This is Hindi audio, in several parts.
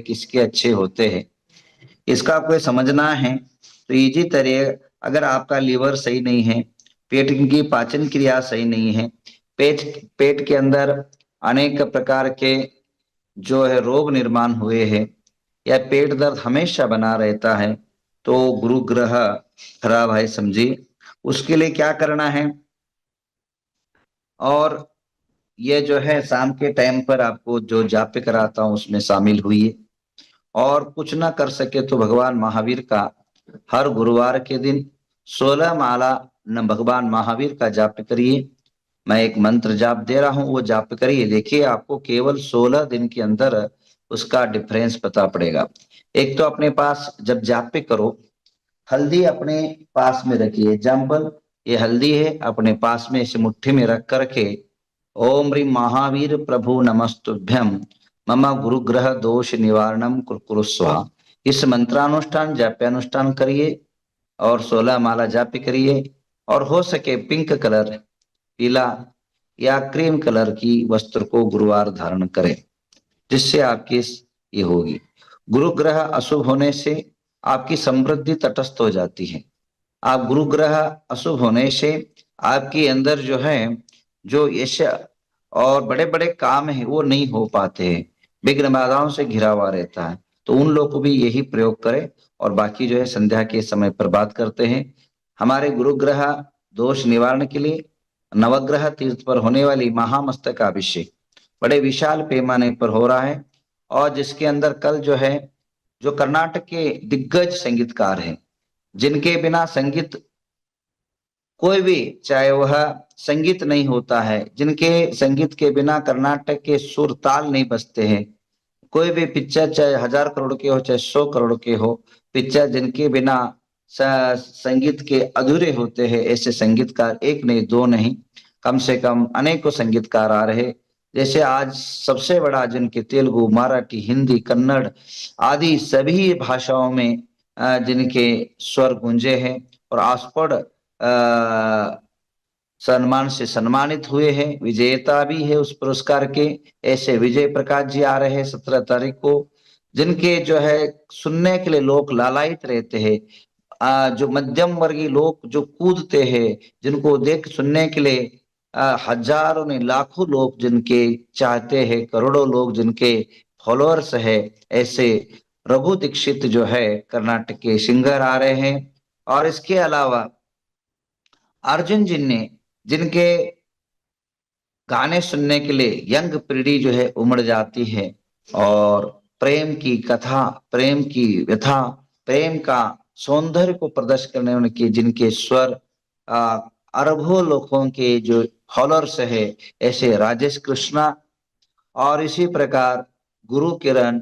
किसके अच्छे होते हैं, इसका आपको समझना है। तो इजी तरह, अगर आपका लीवर सही नहीं है, पेट की पाचन क्रिया सही नहीं है, पेट पेट के अंदर अनेक प्रकार के जो है रोग निर्माण हुए हैं, या पेट दर्द हमेशा बना रहता है, तो गुरु ग्रह खराब है समझिए। उसके लिए क्या करना है, और ये जो है शाम के टाइम पर आपको जो जाप कराता हूं उसमें शामिल हुई, और कुछ ना कर सके तो भगवान महावीर का हर गुरुवार के दिन 16 माला न भगवान महावीर का जाप करिए। मैं एक मंत्र जाप दे रहा हूं, वो जाप करिए, देखिए आपको केवल 16 दिन के अंदर उसका डिफरेंस पता पड़ेगा। एक तो अपने पास जब जाप करो, हल्दी अपने पास में रखिए। एग्जाम्पल, ये हल्दी है, अपने पास में इसे मुट्ठी में रख करके ओम ह्रीं महावीर प्रभु नमस्तुभ्यम मम गुरुग्रह दोष निवारणम कुरकुरु स्वाहा, इस मंत्रानुष्ठान जाप्यानुष्ठान करिए और 16 माला जाप करिए। और हो सके पिंक कलर, पीला या क्रीम कलर की वस्त्र को गुरुवार धारण करें, जिससे आपकी ये होगी। गुरु ग्रह अशुभ होने से आपकी समृद्धि तटस्थ हो जाती है। आप गुरु ग्रह अशुभ होने से आपके अंदर जो है, जो यश और बड़े बड़े काम है वो नहीं हो पाते हैं, विघ्न बाधाओं से घिरा हुआ रहता है। तो उन लोग को भी यही प्रयोग करें। और बाकी जो है संध्या के समय पर बात करते हैं। हमारे गुरु ग्रह दोष निवारण के लिए नवग्रह तीर्थ पर होने वाली महामस्तकाभिषेक बड़े विशाल पैमाने पर हो रहा है, और जिसके अंदर कल जो है, जो कर्नाटक के दिग्गज संगीतकार हैं, जिनके बिना संगीत कोई भी, चाहे वह संगीत नहीं होता है, जिनके संगीत के बिना कर्नाटक के सुर ताल नहीं बजते हैं, कोई भी पिक्चर चाहे 1000 करोड़ के हो चाहे 100 करोड़ के हो, पिक्चर जिनके बिना संगीत के अधूरे होते हैं, ऐसे संगीतकार एक नहीं दो नहीं, कम से कम अनेकों संगीतकार आ रहे। जैसे आज सबसे बड़ा जिनके तेलुगु, मराठी, हिंदी, कन्नड़ आदि सभी भाषाओं में जिनके स्वर गूंजे हैं और आस्पद सम्मान से सम्मानित हुए हैं, विजेता भी है उस पुरस्कार के, ऐसे विजय प्रकाश जी आ रहे हैं 17 तारीख को, जिनके जो है सुनने के लिए लोग लालायित रहते हैं। जो मध्यम वर्गीय लोग जो कूदते हैं, जिनको देख सुनने के लिए हजारों नहीं लाखों लोग जिनके चाहते हैं, करोड़ों लोग जिनके फॉलोअर्स है, ऐसे रघु दीक्षित जो है कर्नाटक के सिंगर आ रहे हैं। और इसके अलावा अर्जुन जी ने, जिनके गाने सुनने के लिए यंग पीढ़ी जो है उमड़ जाती है, और प्रेम की कथा, प्रेम की व्यथा, प्रेम का सौंदर्य को प्रदर्शित करने वाले के जिनके स्वर आ, अरबों लोगों के जो फॉलोअर्स है, ऐसे राजेश कृष्णा और इसी प्रकार गुरु किरण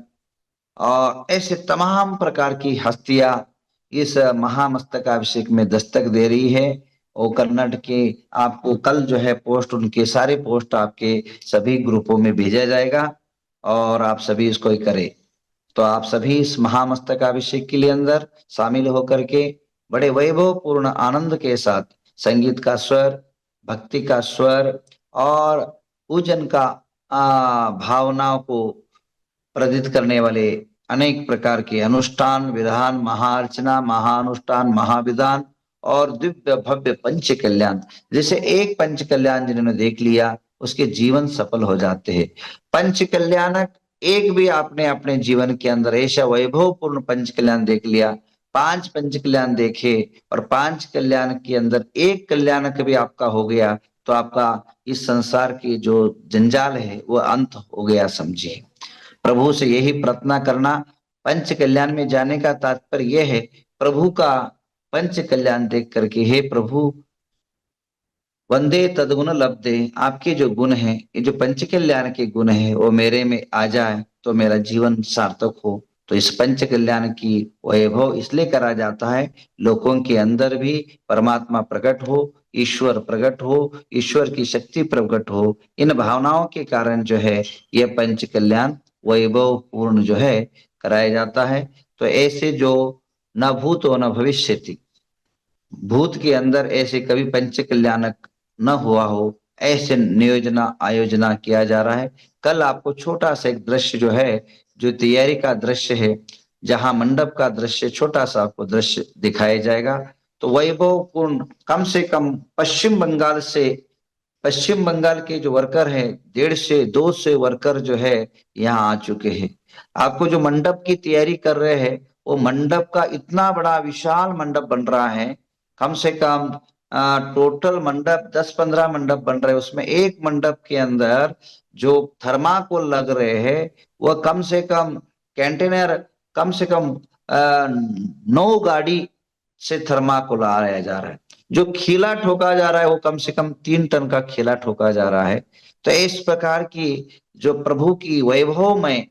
और ऐसे तमाम प्रकार की हस्तियां इस महामस्तकाभिषेक में दस्तक दे रही है। और कर्नाटक के आपको कल जो है पोस्ट, उनके सारे पोस्ट आपके सभी ग्रुपों में भेजा जाएगा, और आप सभी इसको ही करें। तो आप सभी इस महामस्तकाभिषेक के लिए अंदर शामिल होकर के बड़े वैभव पूर्ण आनंद के साथ संगीत का स्वर, भक्ति का स्वर और पूजन का भावनाओं को प्रेरित करने वाले अनेक प्रकार के अनुष्ठान, विधान, महाअर्चना, महाअनुष्ठान, महाविधान और दिव्य भव्य पंच कल्याण, जैसे एक पंच कल्याण जिन्होंने देख लिया उसके जीवन सफल हो जाते हैं। पंच कल्याणक एक भी आपने अपने जीवन के अंदर ऐसा वैभवपूर्ण पंच कल्याण देख लिया, 5 पंच कल्याण देखे और 5 कल्याण के अंदर एक कल्याणक भी आपका हो गया, तो आपका इस संसार की जो जंजाल है वो अंत हो गया समझिए। प्रभु से यही प्रार्थना करना। पंच कल्याण में जाने का तात्पर्य यह है, प्रभु का पंच कल्याण देख करके, हे प्रभु वंदे तदगुण लब्धे, आपके जो गुण हैं, ये जो पंच कल्याण के गुण हैं वो मेरे में आ जाए तो मेरा जीवन सार्थक हो। तो इस पंच कल्याण की वैभव इसलिए करा जाता है, लोगों के अंदर भी परमात्मा प्रकट हो, ईश्वर प्रकट हो, ईश्वर की शक्ति प्रकट हो। इन भावनाओं के कारण जो है यह पंच कल्याण वैभव पूर्ण जो है कराया जाता है। तो ऐसे जो न भूतो न भविष्यति, भूत के अंदर ऐसे कभी पंच कल्याणक न हुआ हो, ऐसे नियोजना आयोजना किया जा रहा है। कल आपको छोटा सा एक दृश्य जो है, जो तैयारी का दृश्य है, जहां मंडप का दृश्य, छोटा सा आपको दृश्य दिखाया जाएगा। तो वैभवपूर्ण, कम से कम पश्चिम बंगाल के जो वर्कर हैं, 150 से 200 वर्कर जो है यहाँ आ चुके हैं। आपको जो मंडप की तैयारी कर रहे हैं, वो मंडप का इतना बड़ा विशाल मंडप बन रहा है। कम से कम टोटल मंडप 10-15 मंडप बन रहे हैं। उसमें एक मंडप के अंदर जो थर्माकोल लग रहे हैं, वह कम से कम कंटेनर, कम से कम 9 गाड़ी से थर्माकोल आया जा रहा है। जो खीला ठोका जा रहा है, वो कम से कम 3 टन का खीला ठोका जा रहा है। तो इस प्रकार की जो प्रभु की वैभव में,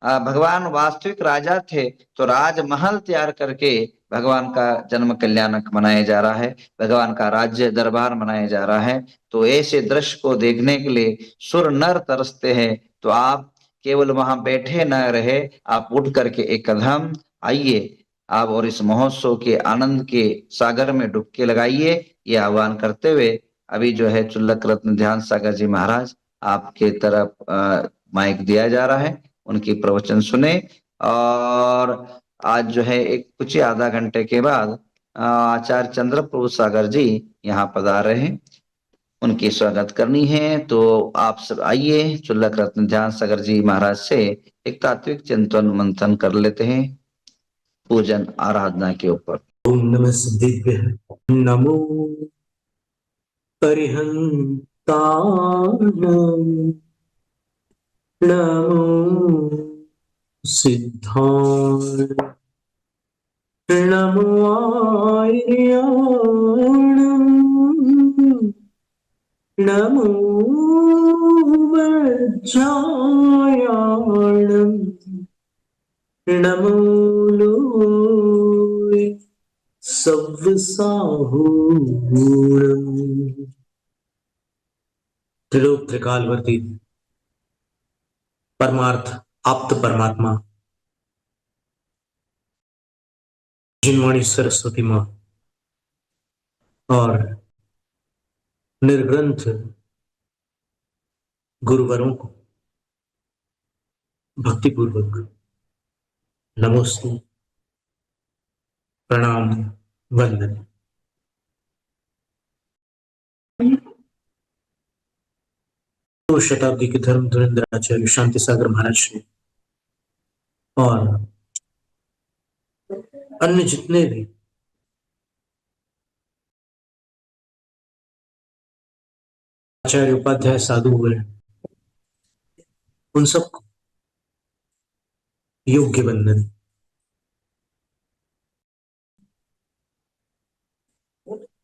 भगवान वास्तविक राजा थे तो राजमहल तैयार करके भगवान का जन्म कल्याणक मनाया जा रहा है, भगवान का राज्य दरबार मनाया जा रहा है। तो ऐसे दृश्य को देखने के लिए सुर नर तरसते हैं। तो आप केवल वहां बैठे न रहे, आप उठ करके एक कदम आइए आप, और इस महोत्सव के आनंद के सागर में डुबकी लगाइए। ये आह्वान करते हुए अभी जो है चुल्लक रत्न ध्यान सागर जी महाराज आपके तरफ माइक दिया जा रहा है, उनकी प्रवचन सुने। और आज जो है एक कुछ ही आधा घंटे के बाद आचार्य चंद्र प्रभु सागर जी यहाँ पधार रहे हैं, उनकी स्वागत करनी है। तो आप सब आइए, चुल्लक रत्न ध्यान सागर जी महाराज से एक तात्विक चिंतन मंथन कर लेते हैं पूजन आराधना के ऊपर। ओम नमः सिद्धिभ्यः नमो अरिहन्ताणं नमो सिद्धाय नमो आर्याणं नमो वज्रायाणं नमो लोय सव्वसाहूणम्। त्रिलोक त्रिकालवर्ती परमार्थ आप्त परमात्मा जिनवाणी सरस्वती माँ और निर्ग्रंथ गुरुवरों को भक्तिपूर्वक नमोस्तु, प्रणाम, वंदन। तो शताब्दी के धर्म धुरंधर आचार्य शांति सागर महाराज श्री और अन्य जितने भी आचार्य उपाध्याय साधु हुए, उन सबको योग्य वंदन।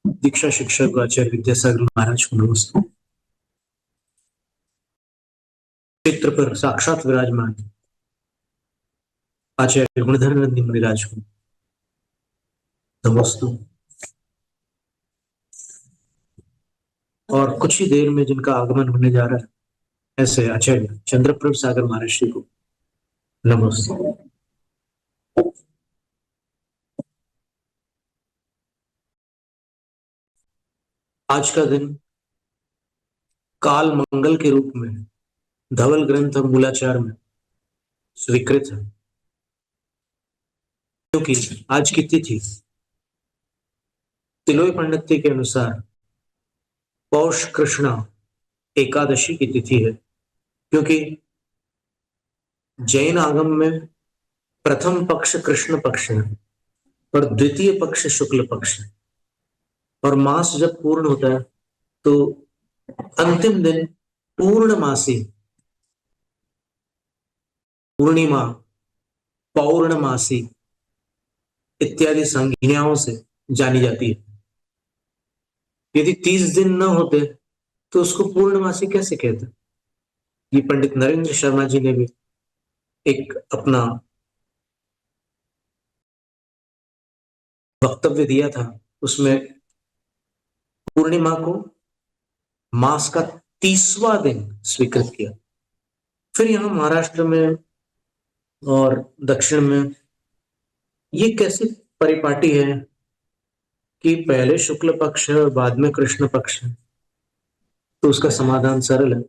दीक्षा शिक्षक आचार्य विद्यासागर महाराज को नमस्ते। क्षेत्र पर साक्षात विराजमान आचार्य गुणधर नंदी मुनिराज को नमस्तु। और कुछ ही देर में जिनका आगमन होने जा रहा है, ऐसे आचार्य चंद्रप्रभ सागर महाराज श्री को नमस्ते। आज का दिन काल मंगल के रूप में धवल ग्रंथ और मूलाचार में स्वीकृत है, क्योंकि आज की तिथि तिलोय पंडित के अनुसार पौष कृष्णा एकादशी की तिथि है। क्योंकि जैन आगम में प्रथम पक्ष कृष्ण पक्ष है और द्वितीय पक्ष शुक्ल पक्ष है, और मास जब पूर्ण होता है तो अंतिम दिन पूर्णमासी, पूर्णिमा, पौर्णमासी इत्यादि संज्ञाओं से जानी जाती है। यदि 30 दिन न होते तो उसको पूर्णमासी कैसे कहते? ये पंडित नरेंद्र शर्मा जी ने भी एक अपना वक्तव्य दिया था, उसमें पूर्णिमा को मास का 30वां दिन स्वीकृत किया। फिर यहाँ महाराष्ट्र में और दक्षिण में ये कैसी परिपाटी है कि पहले शुक्ल पक्ष है और बाद में कृष्ण पक्ष है? तो उसका समाधान सरल है।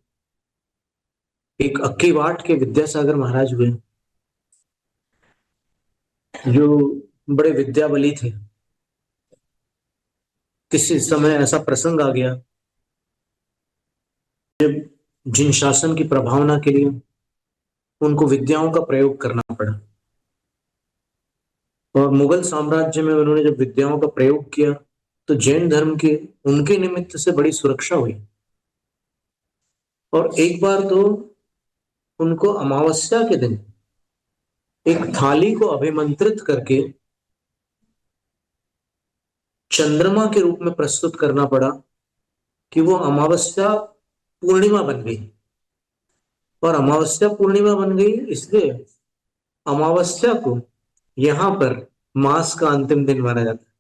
एक अक्कीवाट के विद्यासागर महाराज हुए, जो बड़े विद्याबली थे। किसी समय ऐसा प्रसंग आ गया जब जिन शासन की प्रभावना के लिए उनको विद्याओं का प्रयोग करना पड़ा, और मुगल साम्राज्य में उन्होंने जब विद्याओं का प्रयोग किया तो जैन धर्म के उनके निमित्त से बड़ी सुरक्षा हुई। और एक बार तो उनको अमावस्या के दिन एक थाली को अभिमंत्रित करके चंद्रमा के रूप में प्रस्तुत करना पड़ा कि वो अमावस्या पूर्णिमा बन गई। और अमावस्या पूर्णिमा बन गई इसलिए अमावस्या को यहां पर मास का अंतिम दिन माना जाता है।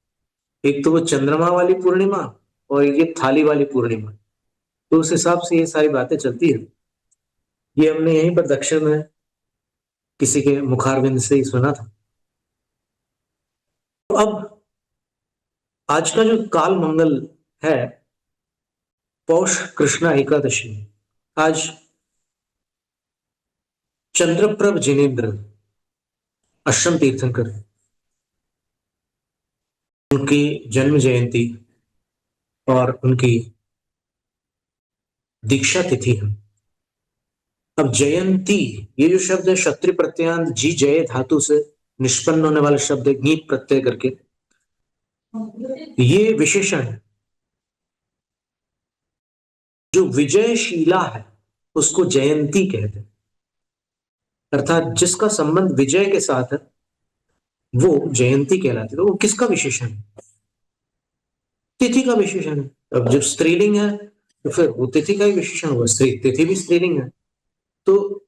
एक तो वो चंद्रमा वाली पूर्णिमा और ये थाली वाली पूर्णिमा, तो उस हिसाब से ये सारी बातें चलती है। ये हमने यहीं पर दक्षिण में किसी के मुखारविंद से ही सुना था। तो अब आज का जो काल मंगल है, पौष कृष्णा एकादशी, आज चंद्रप्रभ जिनेन्द्र अश्वम तीर्थंकर उनकी जन्म जयंती और उनकी दीक्षा तिथि है। अब जयंती, ये जो शब्द है क्षत्रिय प्रत्ययांत जी जय धातु से निष्पन्न होने वाला शब्द है, नीप प्रत्यय करके, ये विशेषण है। जो विजयशीला है उसको जयंती कहते हैं, अर्थात जिसका संबंध विजय के साथ है वो जयंती कहलाती है। तो वो किसका विशेषण है? तिथि का विशेषण है। अब जब स्त्रीलिंग है तो फिर वो तिथि का ही विशेषण हुआ, स्त्री तिथि भी स्त्रीलिंग है। तो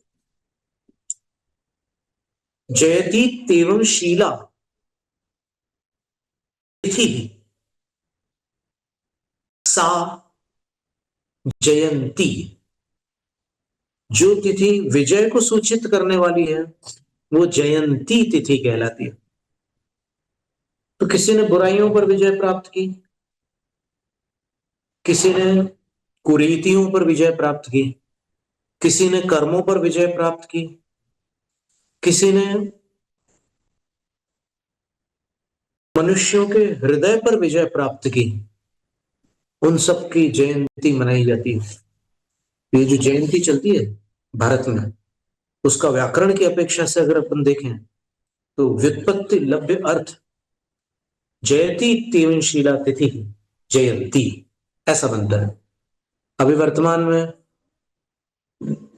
जयती तेवं शीला तिथि सा जयंती, जो तिथि विजय को सूचित करने वाली है वो जयंती तिथि कहलाती है। तो किसी ने बुराइयों पर विजय प्राप्त की, किसी ने कुरीतियों पर विजय प्राप्त की, किसी ने कर्मों पर विजय प्राप्त की, किसी ने मनुष्यों के हृदय पर विजय प्राप्त की, उन सब की जयंती मनाई जाती है। ये जो जयंती चलती है भारत में, उसका व्याकरण की अपेक्षा से अगर अपन देखें तो व्युत्पत्ति लभ्य अर्थ जयती तीवनशीला तिथि जयंती ऐसा बनता है। अभी वर्तमान में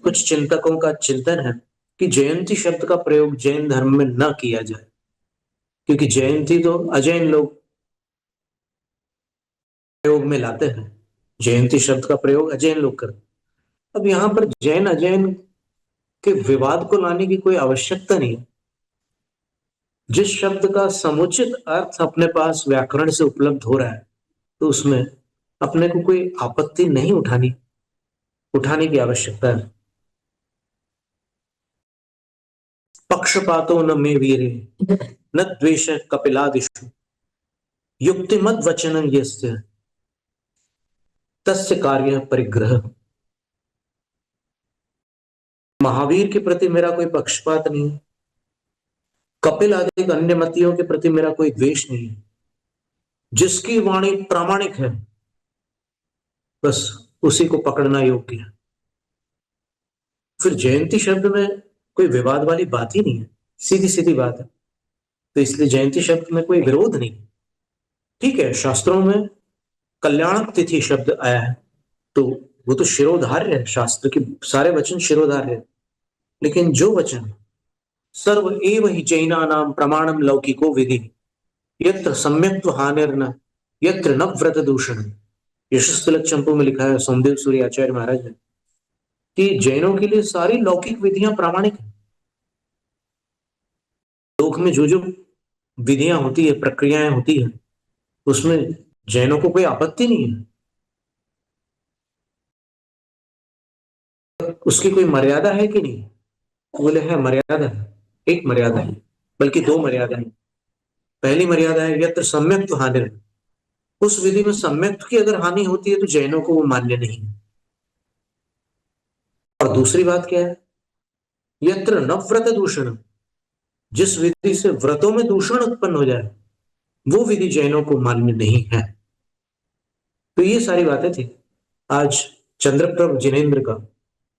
कुछ चिंतकों का चिंतन है कि जयंती शब्द का प्रयोग जैन धर्म में न किया जाए, क्योंकि जयंती तो अजैन लोग प्रयोग में लाते हैं, जयंती शब्द का प्रयोग अजैन लोग करते हैं। अब यहां पर जैन अजैन के विवाद को लाने की कोई आवश्यकता नहीं। जिस शब्द का समुचित अर्थ अपने पास व्याकरण से उपलब्ध हो रहा है तो उसमें अपने को कोई आपत्ति नहीं उठाने की आवश्यकता है। पक्षपातो न मे वीरे न द्वेष कपिलादिषु युक्तिमद वचनं यस्य तस्य कार्य परिग्रह। महावीर के प्रति मेरा कोई पक्षपात नहीं, कपिल आदि अन्य मतियों के प्रति मेरा कोई द्वेष नहीं। जिसकी वाणी प्रामाणिक है बस उसी को पकड़ना योग्य है। फिर जयंती शब्द में कोई विवाद वाली बात ही नहीं है, सीधी सीधी बात है। तो इसलिए जयंती शब्द में कोई विरोध नहीं। ठीक है, शास्त्रों में कल्याणक तिथि शब्द आया है तो वो तो शिरोधार्य है, शास्त्र के सारे वचन शिरोधार्य है। लेकिन जो वचन सर्व एव हि जैनानां प्रमाणम लौकिको विधि यत्र सम्यक्त्व हानिर्न यत्र न व्रत दूषण, यशस्तिलक चंपू में लिखा है सोमदेव सूर्य आचार्य महाराज ने कि जैनों के लिए सारी लौकिक विधियां प्रामाणिक है। लोक में जो जो विधियां होती है, प्रक्रियाएं होती है, उसमें जैनों को कोई आपत्ति नहीं है। उसकी कोई मर्यादा है कि नहीं? बोले है, मर्यादा है। एक मर्यादा है, बल्कि दो मर्यादा है। पहली मर्यादा है यत्र सम्यक्त्व हानि, उस विधि में सम्यक्त्व की अगर हानि होती है तो जैनों को वो मान्य नहीं है। और दूसरी बात क्या है, यत्र न व्रत दूषण, जिस विधि से व्रतों में दूषण उत्पन्न हो जाए वो विधि जैनों को मान्य नहीं है। तो ये सारी बातें थी। आज चंद्रप्रभ जिनेन्द्र का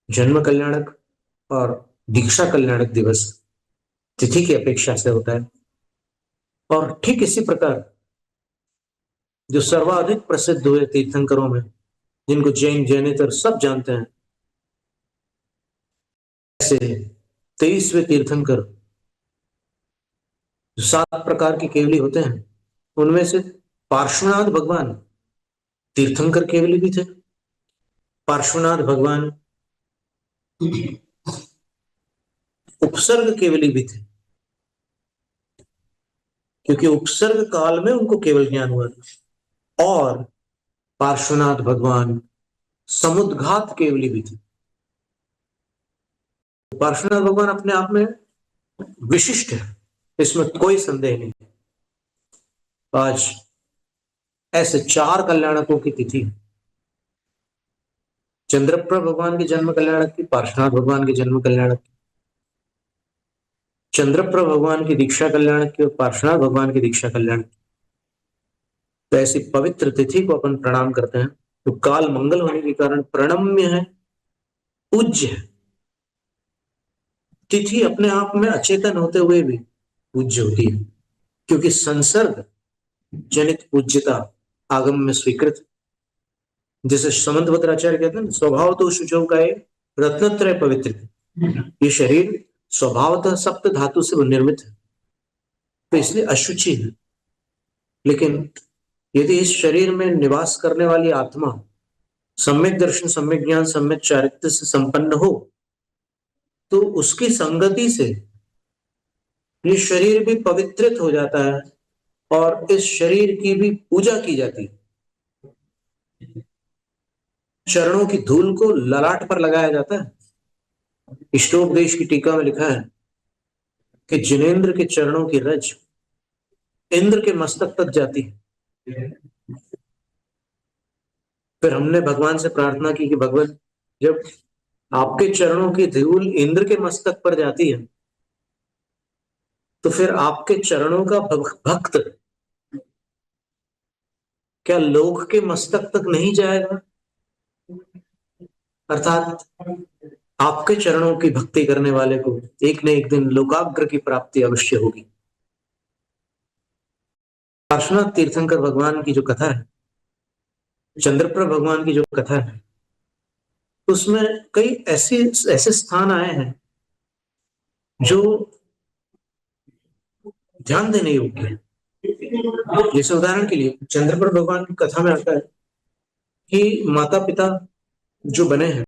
जन्म कल्याणक और दीक्षा कल्याणक दिवस तिथि की अपेक्षा से होता है। और ठीक इसी प्रकार जो सर्वाधिक प्रसिद्ध हुए तीर्थंकरों में, जिनको जैन जैनेतर सब जानते हैं, ऐसे 23वें तीर्थंकर जो 7 प्रकार के केवली होते हैं, उनमें से पार्श्वनाथ भगवान तीर्थंकर केवली भी थे। पार्श्वनाथ भगवान उपसर्ग केवली भी थे, क्योंकि उपसर्ग काल में उनको केवल ज्ञान हुआ था। और पार्श्वनाथ भगवान समुद्घात केवली भी थे। पार्श्वनाथ भगवान अपने आप में विशिष्ट है, इसमें कोई संदेह नहीं। आज ऐसे 4 कल्याणकों की तिथि, चंद्रप्रभ भगवान के जन्म कल्याणक की, पार्श्वनाथ भगवान के जन्म कल्याणक की, चंद्रप्रभ भगवान की दीक्षा कल्याणक की और पार्श्वनाथ भगवान की दीक्षा कल्याणक की। तो ऐसी पवित्र तिथि को अपन प्रणाम करते हैं। तो काल मंगल होने के कारण प्रणम्य है, पूज्य है। तिथि अपने आप में अचेतन होते हुए भी पूज्य होती है, क्योंकि संसर्ग जनित पूज्यता आगम में स्वीकृत। जैसे समंतभद्राचार्य कहते हैं, स्वभाव तो शुचौ का रत्नत्रय पवित्र। ये शरीर स्वभावतः सप्त धातु से निर्मित है, तो इसलिए अशुचि है। लेकिन यदि इस शरीर में निवास करने वाली आत्मा सम्यक दर्शन, सम्यक ज्ञान, सम्यक चारित्र्य से संपन्न हो, तो उसकी संगति से ये शरीर भी पवित्रित हो जाता है और इस शरीर की भी पूजा की जाती है। चरणों की धूल को ललाट पर लगाया जाता है। इष्टोपदेश की टीका में लिखा है कि जिनेंद्र के चरणों की रज इंद्र के मस्तक तक जाती है। फिर हमने भगवान से प्रार्थना की कि भगवान, जब आपके चरणों की धूल इंद्र के मस्तक पर जाती है, तो फिर आपके चरणों का भक्त क्या लोक के मस्तक तक नहीं जाएगा? अर्थात आपके चरणों की भक्ति करने वाले को एक न एक दिन लोकाग्र की प्राप्ति अवश्य होगी। पार्श्वनाथ तीर्थंकर भगवान की जो कथा है, चंद्रप्रभ भगवान की जो कथा है, उसमें कई ऐसे स्थान आए हैं जो ध्यान देने योग्य है। जैसे उदाहरण के लिए चंद्रप्रभ भगवान की कथा में आता है कि माता पिता जो बने हैं